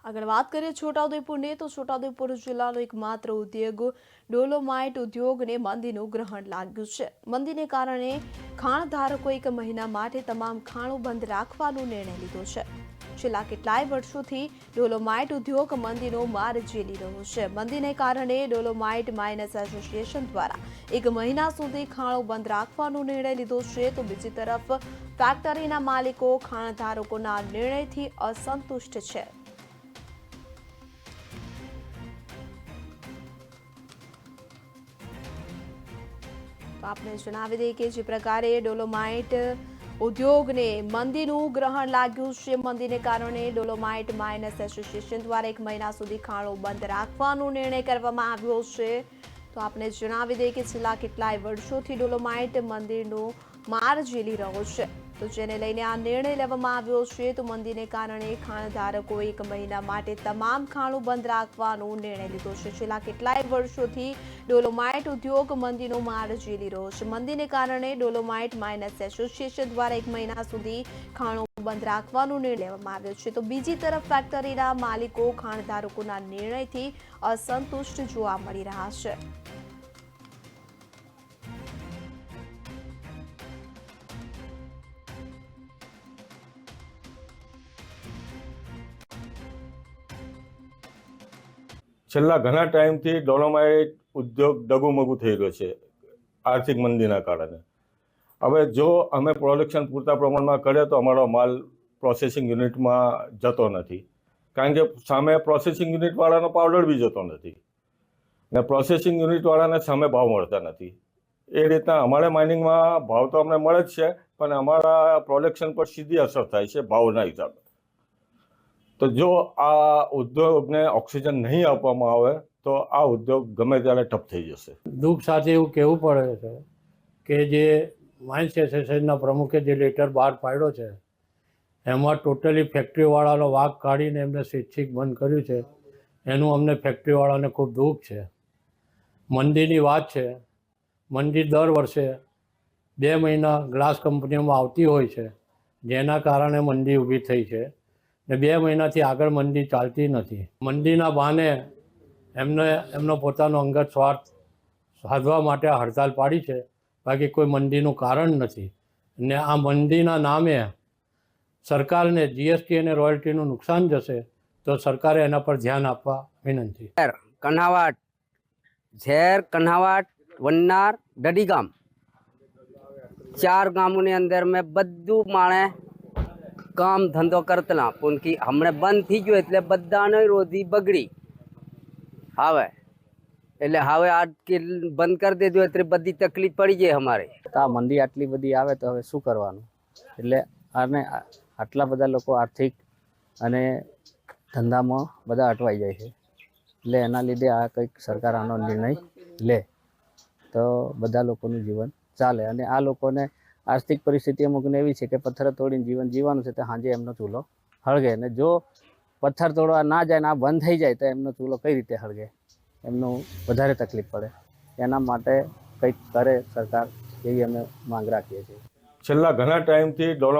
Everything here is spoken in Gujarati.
આગળ વાત કરીએ છોટાઉદેપુરની તો છોટાઉદેપુર જિલ્લાનો એકમાત્ર ઉદ્યોગ ડોલોમાઇટ ઉદ્યોગને મંદીનું ગ્રહણ લાગ્યું છે। મંદીને કારણે ખાણ ધારકો 1 મહિના માટે તમામ ખાણો બંધ રાખવાનો નિર્ણય લીધો છે। છેલ્લા કેટલાય વર્ષોથી ડોલોમાઇટ ઉદ્યોગ મંદીનો માર ઝીલી રહ્યો છે। મંદીને કારણે ડોલોમાઇટ માઇનર્સ એસોસિએશન દ્વારા 1 મહિના સુધી ખાણો બંધ રાખવાનો નિર્ણય લીધો છે, તો બીજી તરફ ફેક્ટરીના માલિકો ખાણ ધારકોના નિર્ણયથી અસંતુષ્ટ છે। તો આપણે જણાવી દઈએ કે જે પ્રકારે ડોલોમાઇટ ઉદ્યોગને મંદીનું ગ્રહણ લાગ્યું છે। મંદીને કારણે ડોલોમાઇટ માઇનર્સ એસોસિએશન દ્વારા 1 મહિના સુધી ખાણો બંધ રાખવાનો નિર્ણય કરવામાં આવ્યો છે। તો આપણે જણાવી દઈએ કે છેલ્લા કેટલાય વર્ષોથી ડોલોમાઇટ મંદીનો માર ઝીલી રહ્યો છે, તો જેને લઈને આ નિર્ણય લેવામાં આવ્યો છે। તો મંદીને કારણે ખાણધારકોએ 1 મહિના માટે તમામ ખાણો બંધ રાખવાનો નિર્ણય લીધો છે। છેલ્લા કેટલાય વર્ષોથી ડોલોમાઇટ ઉદ્યોગ મંદીનો માર ઝીલી રહ્યો છે। મંદીને કારણે ડોલોમાઇટ માઇનર્સ એસોસિએશન દ્વારા 1 મહિના સુધી ખાણો બંધ રાખવાનો નિર્ણય લેવામાં આવ્યો છે, તો બીજી તરફ ફેક્ટરીના માલિકો ખાણધારકોના નિર્ણયથી અસંતુષ્ટ જોવા મળી રહ્યા છે। છેલ્લા ઘણા ટાઈમથી ડોલોમાઇટ ઉદ્યોગ ડગુમગુ થઈ રહ્યો છે આર્થિક મંદીના કારણે। હવે જો અમે પ્રોડક્શન પૂરતા પ્રમાણમાં કરીએ તો અમારો માલ પ્રોસેસિંગ યુનિટમાં જતો નથી, કારણ કે સામે પ્રોસેસિંગ યુનિટવાળાનો પાવડર બી જતો નથી ને પ્રોસેસિંગ યુનિટવાળાને સામે ભાવ મળતા નથી। એ રીતના અમારે માઇનિંગમાં ભાવ તો અમને મળે જ છે, પણ અમારા પ્રોડક્શન પર સીધી અસર થાય છે ભાવના હિસાબે। તો જો આ ઉદ્યોગને ઓક્સિજન નહીં આપવામાં આવે તો આ ઉદ્યોગ ગમે ત્યારે ઠપ થઈ જશે। દુઃખ સાથે એવું કહેવું પડે છે કે જે માઇન્સ એસોસિએશનના પ્રમુખે જે લેટર બહાર પાડ્યો છે એમાં ટોટલી ફેક્ટરીવાળાનો વાંક કાઢીને એમને સ્વૈચ્છિક બંધ કર્યું છે, એનું અમને ફેક્ટરીવાળાને ખૂબ દુઃખ છે। મંદીની વાત છે, મંદી દર વર્ષે 2 મહિના ગ્લાસ કંપનીઓમાં આવતી હોય છે, જેના કારણે મંદી ઊભી થઈ છે ને 2 મહિનાથી આગળ મંદી ચાલતી નથી। મંદીના બહાને એમનો પોતાનો અંગત સ્વાર્થ સાધવા માટે હડતાલ પાડી છે, બાકી કોઈ મંદીનું કારણ નથી। ને આ મંદીના નામે સરકારને જીએસટી અને રોયલ્ટીનું નુકસાન જશે, તો સરકારે એના પર ધ્યાન આપવા વિનંતી। કન્હાવાટ, ઝેર, કન્હાવાટ, વન્નાર, ડડીગામ 4 ગામોની અંદર મેં બધું માણે કામ ધંધો કરતા, પણ કે હમણાં બંધ થઈ ગયો એટલે બધાને રોજી બગડી। હવે આ બંધ કરી દેજો એટલે બધી તકલીફ પડી જાય અમારે। આ મંદી આટલી બધી આવે તો હવે શું કરવાનું? એટલે આને આટલા બધા લોકો આર્થિક અને ધંધામાં બધા અટવાઈ જાય છે, એટલે એના લીધે આ કંઈક સરકાર આનો નિર્ણય લે તો બધા લોકોનું જીવન ચાલે। અને આ લોકોને આર્થિક પરિસ્થિતિ અમુકને એવી છે કે પથ્થર તોડીને જીવન જીવવાનું છે, તો સાંજે એમનો ચૂલો હળગે, ને જો પથ્થર તોડવા ના જાય ને આ બંધ થઈ જાય તો એમનો ચૂલો કઈ રીતે હળગે? એમનું વધારે તકલીફ પડે। એના માટે કંઈક કરે સરકાર એવી અમે માંગ રાખીએ છીએ। છેલ્લા ઘણા ટાઈમથી